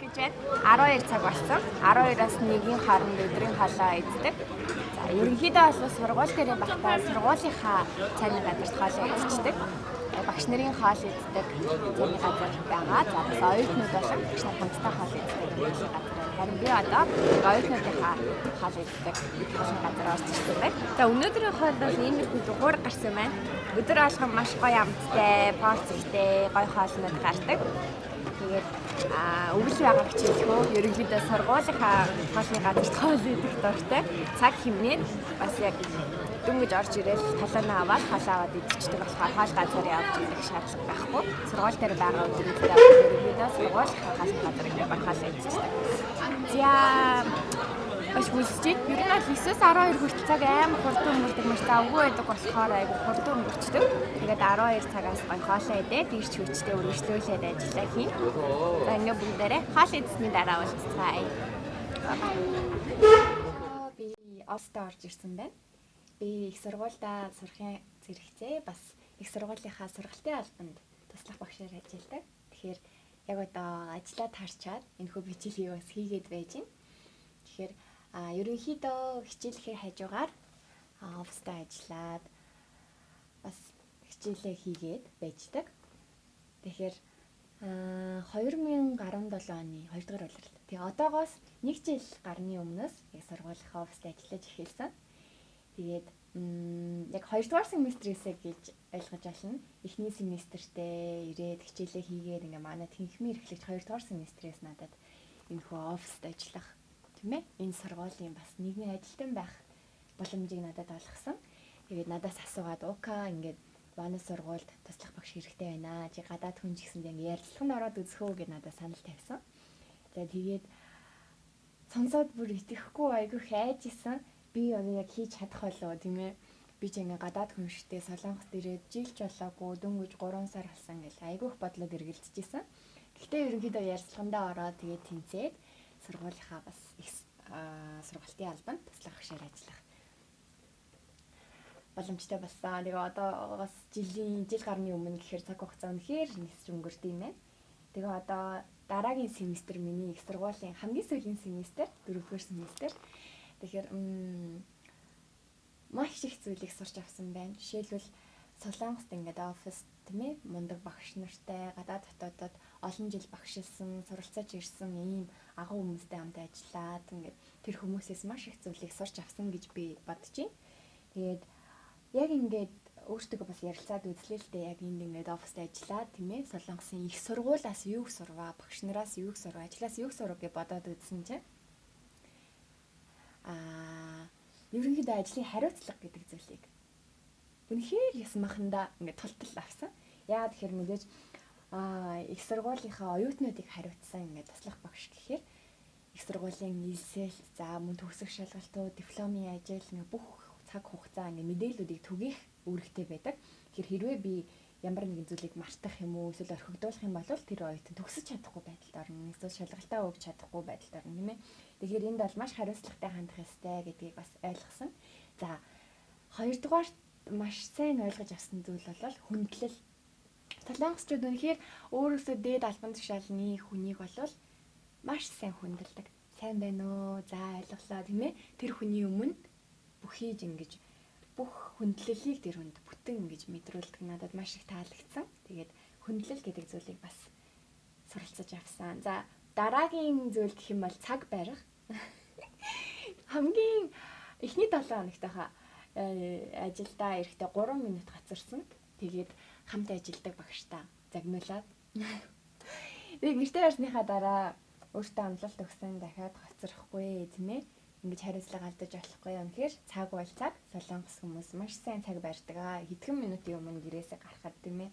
гэж байна. 12 цаг болсон. 12-аас 1-ийн хооронд өдрийн хоолоо иддэг. За ерөнхийдөө бол сургууль дээр байхдаа сургуулийнхаа цайны газарт хоолоо идчихдэг. Багш нарын хоол иддэг цайны газар байгаа. За бас оюутнууд болон багш нар хамтдаа хоол иддэг газар. Харин би одоо оюутнуудынхаа хоол иддэг газар орж ирсэн байна. За өнөөдрийн хоол бол иймэрхүү дугуур гарсан байна. Өдөр алган маш гоё амттай, порцтой, гоё хоолнууд гардаг. Тэгээд өвөл байгаа хичээлхөө ерөнхийдөө сургуулийнхаа хоолны газарт хоол идэх дуртай. Цаг хэмнээд бас яг дөнгөж орж ирэл талаанаа аваад хоол аваад идчихдэг болохоор хоол газар явж идэх шаардлага байхгүй. Сургууль дээр байгаа өдрүүдэд ерөнхийдөө сургуулийнхаа хоолны газар яваад хоол идчихдэг. За Баш хүсчихэд ер нь 9-12 хүртэл цаг амар хурдан өнгөрдөг маш завгүй байдаг болохоор айгу хурдан өнгөрчдөг. Тэгээд 12 цагаас гоё хоолоо идээд ирч хүчтэй өргөжлүүлээд ажиллаа хийн. За ингээ бүгдээрээ хоол идсэний дараа уулзцгаая. Би Оста орж ирсэн байна. Би их сургуультай сурахын зэрэгцээ бас их сургуулийнхаа сургалтын албанд туслах багшаар ажилладаг. Тэгэхээр яг одоо ажиллаад харчаад энэхүү хичээлийг бас хийгээд байж байна. Тэгэхээр ерөнхийдөө хичээлээ хажуугаар оффистай ажиллаад бас хичээлээ хийгээд байждаг. Тэгэхээр 2017 оны 2 дугаар улирал. Тэгээ одоогоос 1 жил гарны өмнөөс яг сургуулийнхаа оффист ажиллаж эхэлсэн. Тэгээд яг 2 дугаар семестрээсээ гэж ойлгож байна. Эхний семестртээ ирээд хичээлээ хийгээд ингээ манай тэнхимийн эрхлэгч 2 дугаар семестрээс надад энэхүү оффист ажиллах тийм ээ энэ сургуулийн бас нэгний ажилтан байх боломжийг надад олгосон. Тэгээд надаас асуугаад уука ингээд манай сургуульд туслах багш хэрэгтэй байна. Чи гадаад хүн ч гэсэндээ ингээд ярилцлаганд ороод үзэхөө гэж надад санал тавьсан. За тэгээд сонсоод бүр итгэхгүй айгүй хайжсэн. Би яг хийж чадах болоо тийм ээ. Би ч ингээд гадаад хүн шигтэй Солонгост ирээд жилч болоогүй дөнгөж 3 сар болсон гэл айгүйх бодлоод эргэлдэжсэн. Гэхдээ ерөнхийдөө ярилцлагандаа ороод тэгээд тэнцээд сургуулийнхаа бас их сургалтын албанд туслах багшаар ажиллах боломжтой болсон. Тэгээ одоогоос жил гарны өмнө гэхээр цаг хугацаа үнэхээр нисч өнгөрд юм байна. Тэгээ одоо дараагийн семестр миний их сургуулийн хамгийн сүүлийн семестр 4-р семестр. Тэгэхээр маш их зүйлийг сурч авсан байна. Жишээлбэл Солонгост ингээд оффис тийм ээ мундаг багш нартай гадаад дотоодод олон жил багшилсан, суралцаж ирсэн ийм агуу хүмүүстэй хамт ажиллаад ингээд тэр хүмүүсээс маш их зүйлийг сурч авсан гэж би бодож байна. Тэгээд яг ингээд өөртөө бас ярилцаад үзлээ л дээ. Яг энд ингээд оффист ажиллаад тийм ээ Солонгосын их сургуулиас юуг сурваа, багш нараас юуг сурваа, ажлаас юуг сурах гэж бодоод үзсэн чинь ерөнхийдөө ажлын хариуцлага гэдэг зүйлийг үнэхээр ясмаханда ингээд тултал авсан. Яа тэгэхээр мэдээж их сургуулийнхаа оюутнуудыг хариуцсан ингээд туслах багш гэхээр их сургуулийн нийлсэл, за мөн төгсөх шалгалтууд, дипломын ажил ингээд бүх цаг хугацаа ингээд мэдээллүүдийг түгээх үүрэгтэй байдаг. Тэгэхээр хэрвээ би ямар нэгэн зүйлийг мартах юм уу, эсвэл орхигдуулах юм бол тэр оюутан төгсөж чадахгүй байдалд орно. Эсвэл шалгалтаа өгч чадахгүй байдалд орно, тийм ээ. Тэгэхээр энд бол маш хариуцлагатай хандах ёстой гэдгийг бас ойлгосон. За хоёрдугаар маш сайн ойлгож авсан зүйл бол хүндлэл. Солонгосчууд үнэхээр өөрөөсөө дээд албан тушаалны хүнийг бол маш сайн хүндэлдэг. Сайн байна уу? За ойлголоо тийм ээ. Тэр хүний өмнө бүхийж ингэж бүх хүндлэлийг тэр хүнд бүтэн ингэж мэдрүүлдэг надад маш их таалагдсан. Тэгээд хүндлэл гэдэг зүйлийг бас суралцаж авсан. За дараагийн зүйл гэх юм бол цаг барих. Хамгийн эхний 7 хоногтойхоо ажилдаа ирэхдээ 3 минут гацарсан. Тэгээд хамт ажилдаг багштай загнуулаад. Тэгээд гэртээ ирснийхаа дараа өөртөө амлалт өгсөн дахиад гоцрохгүй тийм ээ. Ингэж хариуцлага алдаж болохгүй юм. Тэгэхээр цаг бол цаг. Солонгос хүмүүс маш сайн цаг барьдаг. Хэдхэн минутын өмнө гэрээсээ гарахад тийм ээ.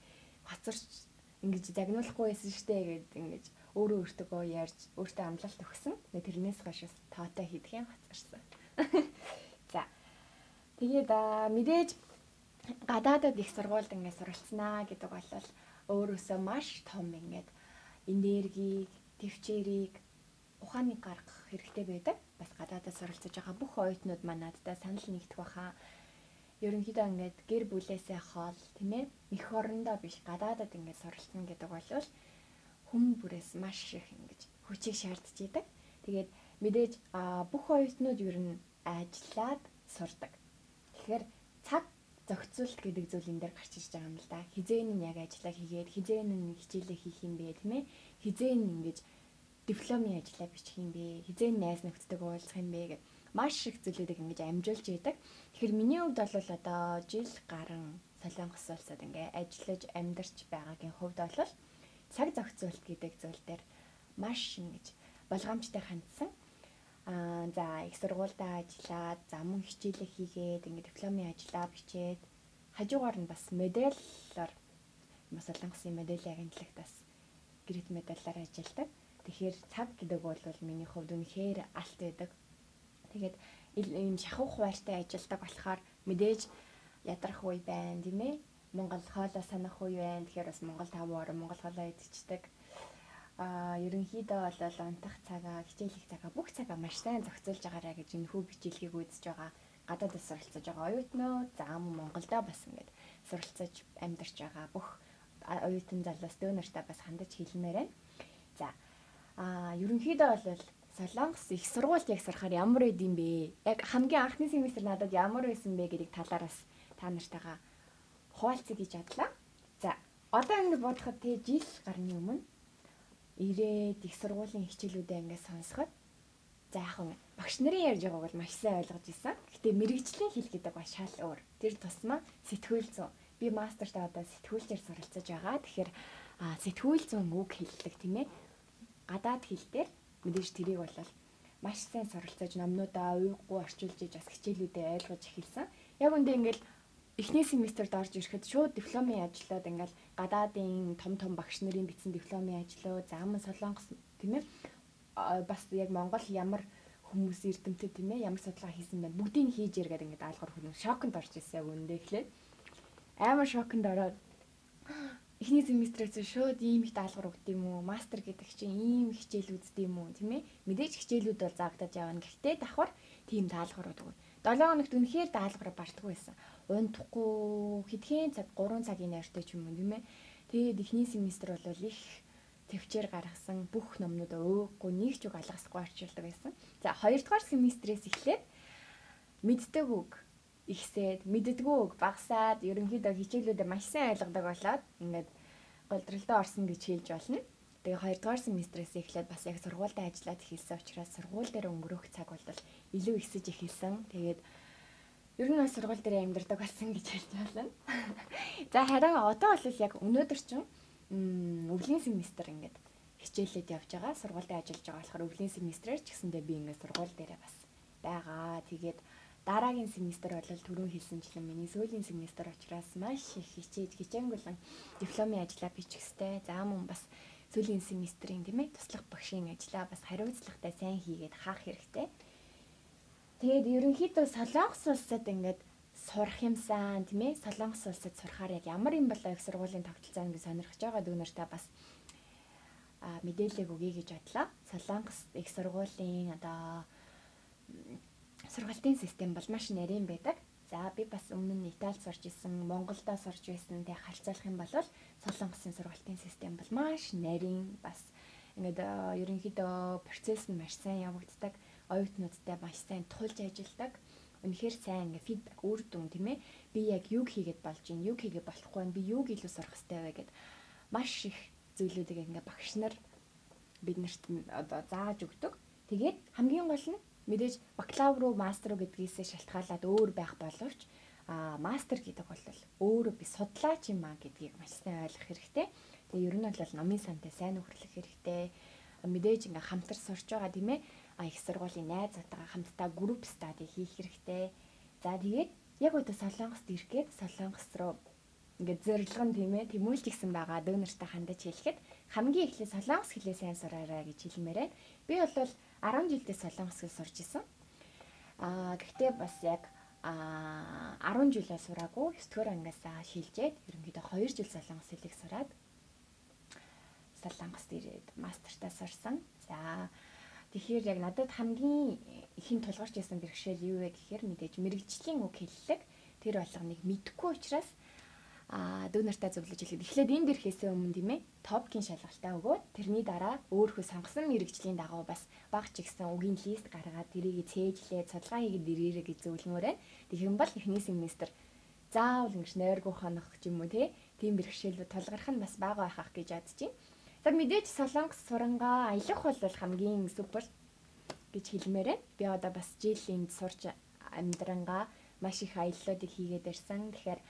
Гоцорч ингэж загнуулахгүй байсан штэ гэд ингэж өөртөө ярьж өөртөө амлалт өгсөн. Тэрнээс хойш тоотой хийдгэн гоцорсон. За. Тэгээд мэдээж гадаадад их сургуульд ингээд суралцнаа гэдэг бол өөрөөсөө маш том ингээд энерги, төвчээрийг ухааныг гаргах хэрэгтэй байдаг. Бас гадаадад суралцаж байгаа бүх оюутнууд манадтай санал нэгдэх баха. Ерөнхийдөө ингээд гэр бүлээсээ хоол тийм ээ их орондоо биш гадаадад ингээд суралцна гэдэг бол хүм бүрээс маш их ингэж хүчийг шаардж идэг. Тэгээд мэдээж бүх оюутнууд ер нь ажиллаад сурдаг. Тэгэхээр цаг зохицуулт гэдэг зүйл энэ дээр гарч ирж байгаа юм л да. Хизээн нь яг ажиллаа хийгээд хизээн нь хичээлээ хийх юм бэ, тийм ээ? Хизээн нь ингэж дипломын ажлаа бичих юм бэ? Хизээн найз нөхдөдөө уулзах юм бэ гэх маш их зүйлүүдийг ингэж амжуулж идэг. Тэгэхээр миний хувьд бол одоо жил гарan Солонгос улсад ингээ ажиллаж амьдарч байгаагийн хувьд бол цаг зохицуулт гэдэг зүйл дээр маш ингэж болгоомжтой хандсан. За их сургуультай ажиллаад, за мөн хичээлээ хийгээд, ингээ дипломын ажлаа бичээд, хажуугаар нь бас медаллаар Солонгосын медалийн агентлагт бас гэрээт медаллаар ажилладаг. Тэгэхээр цаг гэдэг бол миний хувьд үнэхээр алт байдаг. Тэгээд ийм шахуу хуваартай ажилладаг болохоор мэдээж ядрах үе байна, тийм ээ? Монгол хоолой санах үе байна. Тэгэхээр бас Монгол 5 орон Монгол хоолой идчихдэг. Ерөнхийдөө бол унтах цагаа, хичээлэх цагаа, бүх цагаа маш сайн зохицуулж байгаарай гэж энэ хүү бичлэгийг үзэж байгаа гадаадд суралцаж байгаа оюутнууд, за мөн Монголдо бас ингээд суралцаж амьдарч байгаа бүх оюутан залуус дөө нартай бас хандаж хэлмээр байна. За ерөнхийдөө бол Солонгос их сургуульд яг сурахаар ямар байд юм бэ? Яг хамгийн анхны семестр надад ямар байсан бэ гэдэг талаараас та нартайгаа хуваалцъя гэж бодлоо. За одоо ингэ бодоход тий жил гарны өмнө ирээд их сургуулийн хичээлүүдээ ингээд сонсоход за яг нь багш нарын ярьж байгааг бол маш сайн ойлгож ирсэн. Гэтэ мэрэгжлийн хэл гэдэг ба шал өөр. Тэр тусмаа сэтгүүл зүйн. Би мастертаа одоо сэтгүүлчээр суралцаж байгаа. Тэгэхээр сэтгүүл зүйн үг хэллэг тийм ээ. Гадаад хэл дээр мэдээж тэрийг бол маш сайн суралцаж номнуудаа уйггүй орчуулж иж бас хичээлүүдээ ойлгож эхэлсэн. Яг үндэ ингээд эхний семестрт орж ирэхэд шууд дипломын ажлууд ингээл гадаадын том багш нарын бичсэн дипломын ажлууд, зааман Солонгос тийм ээ бас яг Монгол ямар хүмүүс эрдэмтэд тийм ээ ямар судалгаа хийсэн байна бүгдийг хийж иргээд ингээд даалгавар хүрнэ шоконд орж ирсэн яг үндэ эхлээд амар шоконд ороод эхний семестрээс шууд ийм их даалгавар өгд юм уу мастер гэдэг чинь ийм хичээл үздэг юм уу тийм ээ мэдээж хичээлүүд бол заагдаж явна гэхдээ давхар тийм даалгаврууд өгнө 7 хоногт үнэхээр даалгавар бартдаг байсан унтахгүй хэдхэн цаг 3 цагийн найртай ч юм уу тийм ээ тэгээд эхний семестр бол их төвчээр гаргасан бүх номнуудаа өөхгүй нэг ч үг алгасахгүй арчилдаг байсан. За 2 дугаар семестрээс эхлээд мэддэг үг ихсээд мэддэггүй үг багасаад ерөнхийдөө хичээлүүдээ маш сайн ойлгодог болоод ингээд голдролдоо орсон гэж хэлж болно. Тэгээ 2 дугаар семестрээс эхлээд бас яг сургуультай ажиллаад эхэлсэн учраас сургууль дээр өнгөрөх цаг бол илүү ихсэж эхэлсэн. Тэгээд ер нь сургууль дээр амьдардаг болсон гэж хэлж байна. За харин одоо бол яг өнөөдөр чинь өвлийн семестр ингээд хичээлээд явж байгаа. Сургуультай ажиллаж байгаа болохоор өвлийн семестрээр ч гэсэндээ би ингээд сургууль дээрээ бас байгаа. Тэгээд дараагийн семестр бол түрүүн хэлсэнчлэн миний сүүлийн семестр учраас маш их хичээнгүлэн дипломын ажлаа бичих хэвээр. За мөн бас сүүлийн семестрийн тийм ээ туслах багшийн ажлаа бас хариуцлагатай сайн хийгээд хаах хэрэгтэй. Тэгээд ерөнхийдөө Солонгос улсад ингээд сурах юмсан тийм ээ Солонгос улсад сурахаар яг ямар юм болоо их сургуулийн тогтолцоо ингэ сонирхож байгаа дүүнэртээ бас мэдээлэл өгье гэж бодлоо. Солонгос их сургуулийн одоо сургалтын систем бол маш нарийн байдаг. За би бас өмнө нь Италид сурч исэн, Монголдо сурч байсан тэг харьцуулах юм бол Солонгосын сургалтын систем бол маш нарийн бас ингээд ерөнхийдөө процесс нь маш сайн явагддаг. Оюутнуудтай маш сайн тулж ажилладаг. Үнэхээр сайн ингээ фидбек үр дүн тийм ээ. Би яг юг хийгээд болж ийн, юг хийгээд болохгүй байна. Би юг илүү сурах хэрэгтэй вэ гэд маш их зүйлүүдийг ингээ багш нар биднэрт одоо зааж өгдөг. Тэгээд хамгийн гол нь мэдээж бакалавр руу, мастер руу гэдгийсээ шалтгаалаад өөр байх боловч мастер гэдэг бол өөрөө би судлаач юм а гэдгийг маш сайн ойлгох хэрэгтэй. Тэгээ ер нь бол номын сантай сайн нөхөрлөх хэрэгтэй. Мэдээж ингээ хамтар сурч байгаа тийм ээ. Их сургуулийн найзуудтайгаа хамтдаа групп стади хийх хэрэгтэй. За тэгээд яг өдөө Солонгост ирэхэд Солонгос руу ингээд зорилго нь тийм ээ тэмүүлж гисэн байгаа дүүнертэй хандаж хэлэхэд хамгийн эхлээд Солонгос хэлээ сайн сураарай гэж хэлмээр байна. Би бол 10 жилдээ Солонгос хэл сурч исэн. Гэхдээ бас яг 10 жилээ сураагүй 9-р ангиасаа шилжээд ерөнхийдөө 2 жил Солонгос хэлийг сураад Солонгост ирээд мастертаа сурсан. За тэгэхээр яг надад хамгийн ихэнд тулгарч ирсэн бэрхшээл юу вэ гэхээр мэдээж мэрэгжлийн үг хэллэг тэр болгоныг мэдэхгүй учраас дүү нартай зөвлөж хэлээд эхлээд энэ дэр хийсэн өмнө тийм ээ топикийн шалгалтаа өгөөд тэрний дараа өөрийнхөө сонгосон мэрэгжлийн дагуу бас баг ч ихсэн үгийн лист гаргаад тэрийг цээжлээд судалгаа хийгээд ирээрэй гэж зөвлөмөрөө. Тэгэх юм бол эхний семестр заавал ингэж нойргүй хонох ч юм уу тийм бэрхшээлүүд тулгарх нь бас бага байх гэж бодож байна. За мэдээж Солонгос сурангаа аялах бол хамгийн супер гэж хэлмээрээ. Би одоо бас жилийн сурч амьдрангаа маш их аяллуудыг хийгээд ирсэн. Тэгэхээр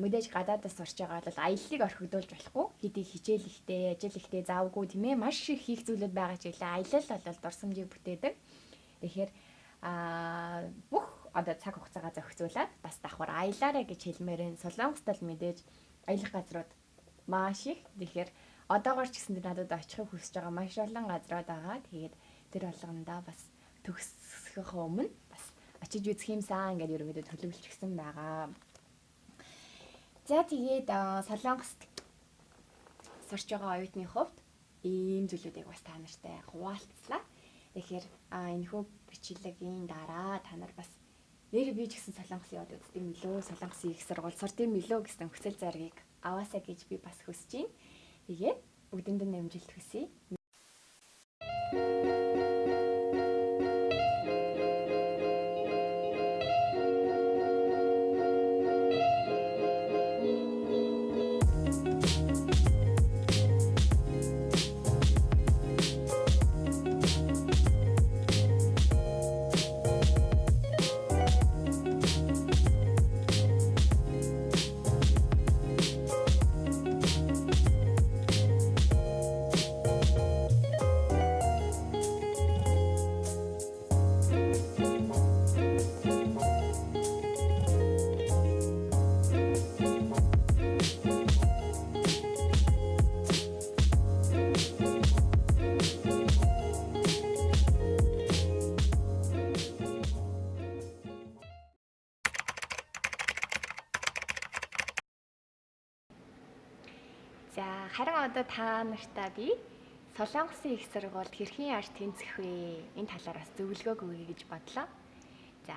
мэдээж гадаадас сурч байгаа бол аяллыг орхигдуулж болохгүй. Хэдий хичээл ихтэй, ажил ихтэй заавгүй тийм ээ. Маш их хийх зүйлүүд байгаа ч гэлээ. Аялал бол дурсамжийг бүтээдэг. Тэгэхээр бүх одоо цаг хугацаагаа зохицуулаад бас давхар аялаарэ гэж хэлмээрэн. Солонгост л мэдээж аялах газрууд маш их. Тэгэхээр одоогоор ч гэсэн надад очихыг хүсэж байгаа маш олон газрууд байгаа. Тэгээд тэр болгондоо бас төгсөх өмнө бас очиж үзэх юмсан гэдээ ерөнхийдөө төлөвлөсөн байгаа. За тэгээд Солонгост сурч байгаа оюутны хувьд ийм зүйлүүдийг бас та нартай хуваалцлаа. Тэгэхээр энэхүү бичлэгийн дараа та нар бас нэр би ч гэсэн Солонгос яваад үзтiin мөлөө, Солонгосын их сургууль сурдсан мөлөө гэсэн хүсэл зориг аваасаа гэж би бас хүсэж байна. Тэгээд бүгдэнд нь амжилт хүсье. За харин одоо та нартай би Солонгосын их сургуульд хэрхэн яаж тэнцэх вэ? Энэ талаар бас зөвлөгөө өгье гэж бодлоо. За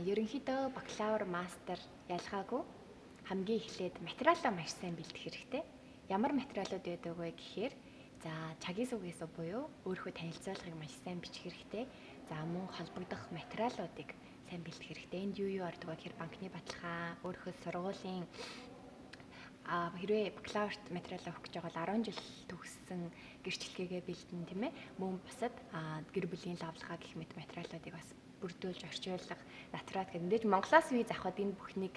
ерөнхийдөө бакалавр, мастер ялгаагүй хамгийн эхлээд материалаа маш сайн бэлдэх хэрэгтэй. Ямар материалууд байдаг вэ гэхээр за цагийн сүгээс буюу өөрийнхөө танилцуулгыг маш сайн бичих хэрэгтэй. За мөн холбогдох материалуудыг сайн бэлдэх хэрэгтэй. Энд юу ордог вэ гэхээр банкны баталгаа, өөрийнхөө сургуулийн хэрвээ бакалаврт материал авах гэж байгаа бол 10 жил төгссөн гэрчлэгээ бэлдэн тийм ээ. Мөн бусад гэр бүлийн лавлгаа гэх мэт материалуудыг бас бүрдүүлж орчуулах, натурат гэдэг. Мэдээж Монголоос виз авахд энэ бүхнийг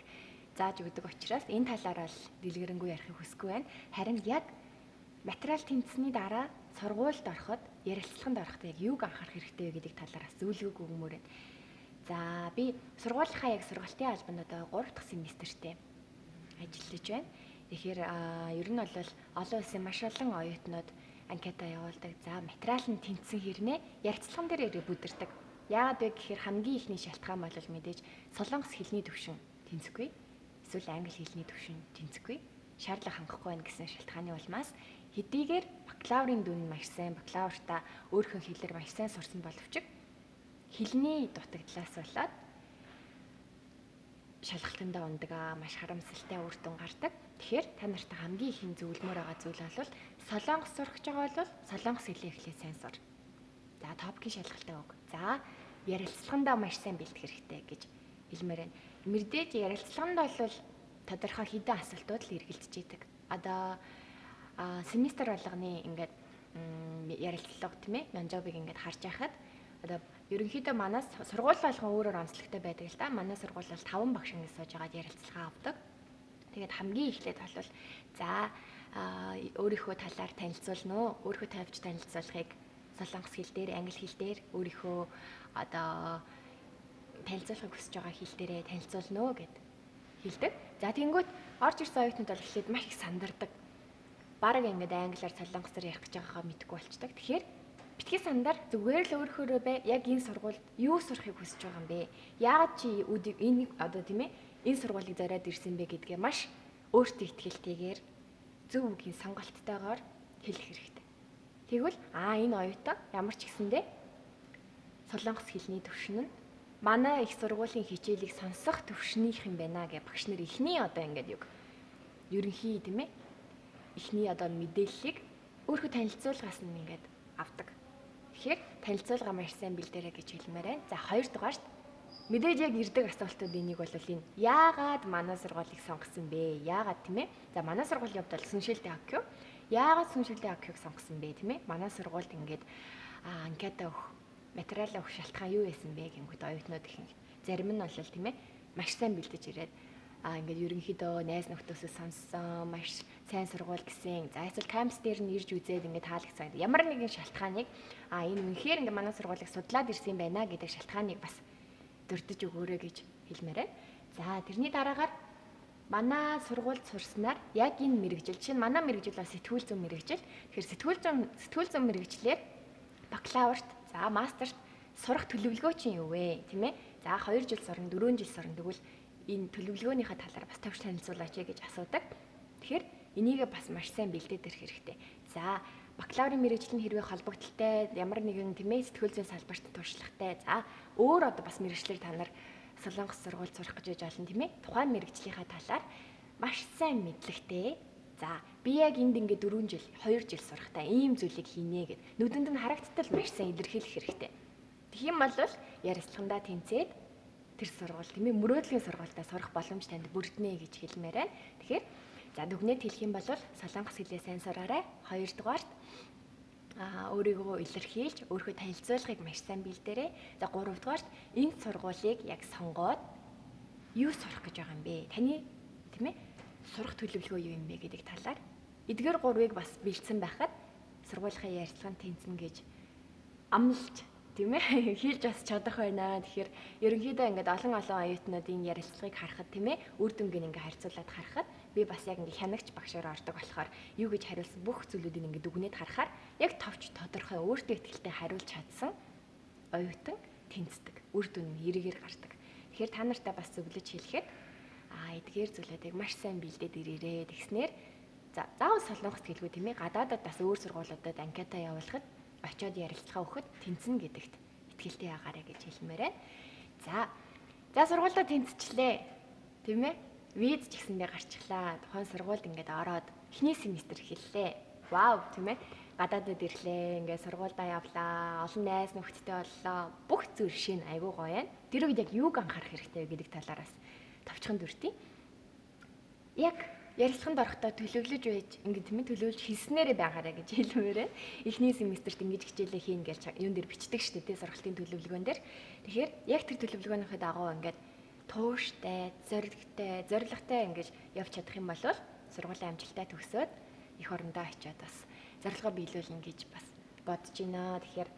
зааж өгдөг учраас энэ талаараа л дэлгэрэнгүй ярихыг хүсэхгүй байна. Харин яг материал тэнцсэний дараа сургуульд ороход ярилцлаганд орохдоо яг юуг анхаарах хэрэгтэй вэ гэдэг талаараас зөвлөгөө өгмөр байна. За би сургуулийнхаа яг сургалтын албанд одоо 3 дахь семестртээ ажиллаж байна. Тэгэхээр ер нь бол олон улсын маш олон оюутнууд анкета явуулдаг. За материал нь тэнцсэн хэрнээ ярилцлаган дээр ирээ бүдэрдэг. Яагаад вэ гэхээр хамгийн ихний шалтгаан бол мэдээж солонгос хэлний төвшин тэнцэхгүй. Эсвэл англи хэлний төвшин тэнцэхгүй. Шаардлага хангахгүй байна гэсэн шалтгааны улмаас хэдийгээр бакалаврын дүн маш сайн, бакалавртаа өөрийнхөө хэлээр маш сайн сурсан боловч хэлний дутагдлаас болоод шалгалтандаа ундаг маш харамсалтай үр дүн гардаг. Тэгэхээр та нартай хамгийн ихийн зөвлөмөр байгаа зүйл бол солонгос сурах гэж байгаа бол солонгос хэлийг эхлээд сайн сур. За топикийн шалгалтаа өг. За ярилцлагандаа маш сайн бэлдэх хэрэгтэй гэж хэлмээр байна. Мэдээж ярилцлаганд бол тодорхой хэдэн асуултууд л эргэлдэж идэг. Одоо семестр болгоны ингээд ярилцлага тийм ээ, манжобыг ингээд харж байхад одоо ерөнхийдөө манаас сургууль болгон өөрөөр онцлогтой байдаг л да. Манай сургууль бол 5 багш ингэ сууж агаад ярилцлага авдаг. Тэгээд хамгийн эхлээд бол за өөрийнхөө талаар танилцуулна уу? Өөрийнхөө тавьж танилцуулахыг солонгос хэл дээр, англи хэл дээр өөрийнхөө одоо танилцуулахыг хүсэж байгаа хэл дээрээ танилцуулна уу гэд хэлдэг. За тэнгүүт орж ирсэн оюутнууд бол эхлээд маш их сандардаг. Бараг ингээд англиар солонгосоор ярих гэж байгаагаа мэдэхгүй болчдаг. Тэгэхээр битгий сандар зүгээр л өөрөөрөө яг энэ сургуульд юу сурахыг хүсэж байгаа юм бэ? Яагаад чи энэ одоо тийм ээ энэ сургуулийг зориод ирсэн бэ гэдгээ маш өөртөө ихтгэлтэйгээр зөв үгийн сонголттойгоор хэлэх хэрэгтэй. Тэгвэл энэ оюутан ямар ч гэсэндээ солонгос хэлний төвшин нь манай их сургуулийн хичээлийг сонсох төвшнийх юм байна гэж багш нар эхний одоо ингээд ерөнхий тийм ээ эхний одоо мэдээллийг өөрөө танилцуулгаас нь ингээд авдаг. Тэгэхээр танилцуулга маш сайн бэлдээрэй гэж хэлмээр байна. За хоёрдугаарт мэдээж яг ирдэг асуултуудын нэг бол энэ яагаад манай сургуулийг сонгосон бэ? Яагаад тийм ээ? За манай сургуулийн хувьд бол сүншээлтэй АК. Яагаад сүншээлтэй АК-г сонгосон бэ тийм ээ? Манай сургуульд ингээд анкета өгөх, материалаа өгөх шалтгаан юу байсан бэ гэмгүүд оюутнууд их зарим нь бол тийм ээ маш сайн бэлдэж ирээд ингээд ерөнхийдөө найз нөхдөсөө сонссон, маш сайн сургууль гэсэн. За эсвэл кампус дээр нь ирж үзээд ингээд таалагдсан. Ямар нэгэн шалтгааныг энэ үнэхээр ингээд манай сургуулийг судлаад ирсэн байна гэдэг шалтгааныг бас дурдж өгөөрэй гэж хэлмээр байна. За тэрний дараагаар манай сургуульд сурснаар яг энэ мэрэгжил чинь манай мэрэгжил бас сэтгүүл зүйн мэрэгжил. Тэгэхээр сэтгүүл зүйн мэрэгчлэр бакалаврт, за мастерт сурах төлөвлөгөө чинь юу вэ? Тийм ээ. За 2 жил сурна, 4 жил сурна тэгвэл энэ төлөвлөгөөнийхөө талаар бас товч танилцуулаач гэж асуудаг. Тэгэхээр энийг бас маш сайн бэлдээд ирэх хэрэгтэй. За бакалаврын мэрэгжил нь хэрвээ холбогдолтой ямар нэгэн тийм ээ сэтгүүл зүйн салбарт туршлагатай. За өөр одоо бас мэрэгчлэр та нар Солонгос сургууль сурах гэж байна тийм ээ. Тухайн мэрэгжлийнхаа талаар маш сайн мэдлэгтэй. За би яг энд ингээд 4 жил, 2 жил сурахтаа ийм зүйлийг хийнэ гэд нүдэнд нь харагдтал маш сайн илэрхийлэх хэрэгтэй. Тэгэх юм бол ярилцлагандаа тэнцээд тэр сургууль тийм ээ мөрөөдлийн сургуультаа сурах боломж танд бүрднэ гэж хэлмээр байна. Тэгэхээр за дүгнэлт хэлэх юм бол солонгос хэлээ сайн сураарай. Хоёрдугаарт өөрийгөө илэрхийлж, өөрийнхөө танилцуулгыг маш сайн бэлдээрэй. За гуравдугаарт энэ сургуулийг яг сонгоод юу сурах гэж байгаа юм бэ? Таны тийм ээ сурах төлөвлөгөө юу юм бэ гэдэг талаар эдгээр гурвыг бас бэлдсэн байхад сургуулийнхаа ярилцлаганд тэнцэнэ гэж амлалт тийм ээ хийж бас чадах байна. Тэгэхээр ерөнхийдөө ингээд олон оюутнуудын ярилцлагыг харахад тийм ээ үр дүнгийн ингээд харьцуулаад харахад би бас яг ингээд хянагч багшаар ордог болохоор юу гэж хариулсан бүх зүйлүүдийг ингээд дүгнээд харахаар яг товч тодорхой өөртөө ихтэй хариулж чадсан оюутан тэнцдэг. Үр дүн нь эргээр гардаг. Тэгэхээр та нартай бас зөвлөж хэлэхэд эдгээр зүйлүүдийг маш сайн бэлдээд ирээрээ тэгснээр за заавал солонгост хэлгүй тийм ээ гадаадад бас өөр сургуулиудад анкета явуулахад очиод ярилцлага өгөхөд тэнцэнэ гэдэгт итгэлтэй байгаарэ гэж хэлмээр байна. За сургуультай тэнцчлээ. Тийм ээ? Виз ч гэсэндээ гарчихлаа. Тухайн сургуульд ингээд ороод эхний семестр эхэллээ. Вау, тийм ээ? Гадаадад ирлээ. Ингээд сургуульдаа явлаа. Олон найз нөхдөдтэй боллоо. Бүх зүйл шин айгуу гоё юм. Тэр үед яг юуг анхаарах хэрэгтэй вэ гэдэг талаараас товчхон дүртий. Яг ярилцлаганд орохдоо төлөвлөж байж ингээд тийм ээ төлөвлөж хийснээрээ байгаарэ гэж хэлмээр байна. Эхний семестрт ингэж хичээлээ хийн гэж юун дээр бичдэг шүү дээ сургалтын төлөвлөгөөн дээр. Тэгэхээр яг тэр төлөвлөгөөнийхөө дагуу ингээд тууштай, зоригтой ингэж явж чадах юм бол сургуулийн амжилттай төгсөөд эх орондоо очиод бас зорилгоо биелүүлнэ гэж бас бодож байна. Тэгэхээр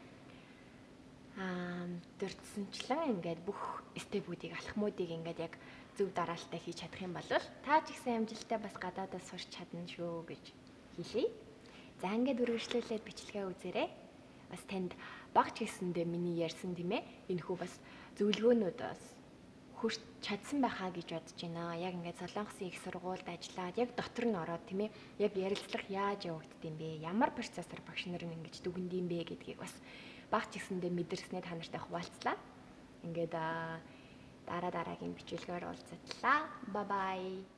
дурдсанчлан ингээд бүх степүүдийг алхмуудыг ингээд яг зөв дараалтаа хийж чадах юм бол та ч ихсэн амжилттай бас гадаадаас сурч чадна шүү гэж хэлье. За ингээд үргэлжлүүлээд бичлэгээ үзээрэй. Бас танд багч гэсэндээ миний ярьсан тийм ээ энэхүү бас зөвлөгөөнүүд бас хүрч чадсан байхаа гэж бодож байна. Яг ингээд Солонгосын их сургуульд ажиллаад яг дотор нь ороод тийм ээ яг ярилцлага яаж явагддсан бэ? Ямар процессор багш нар нь ингэж дүгндэм бэ гэдгийг бас багч гэсэндээ мэдэрснээ та нартай хуваалцлаа. Ингээд дараагийн бичлэгээр уулзтлаа. Bye bye.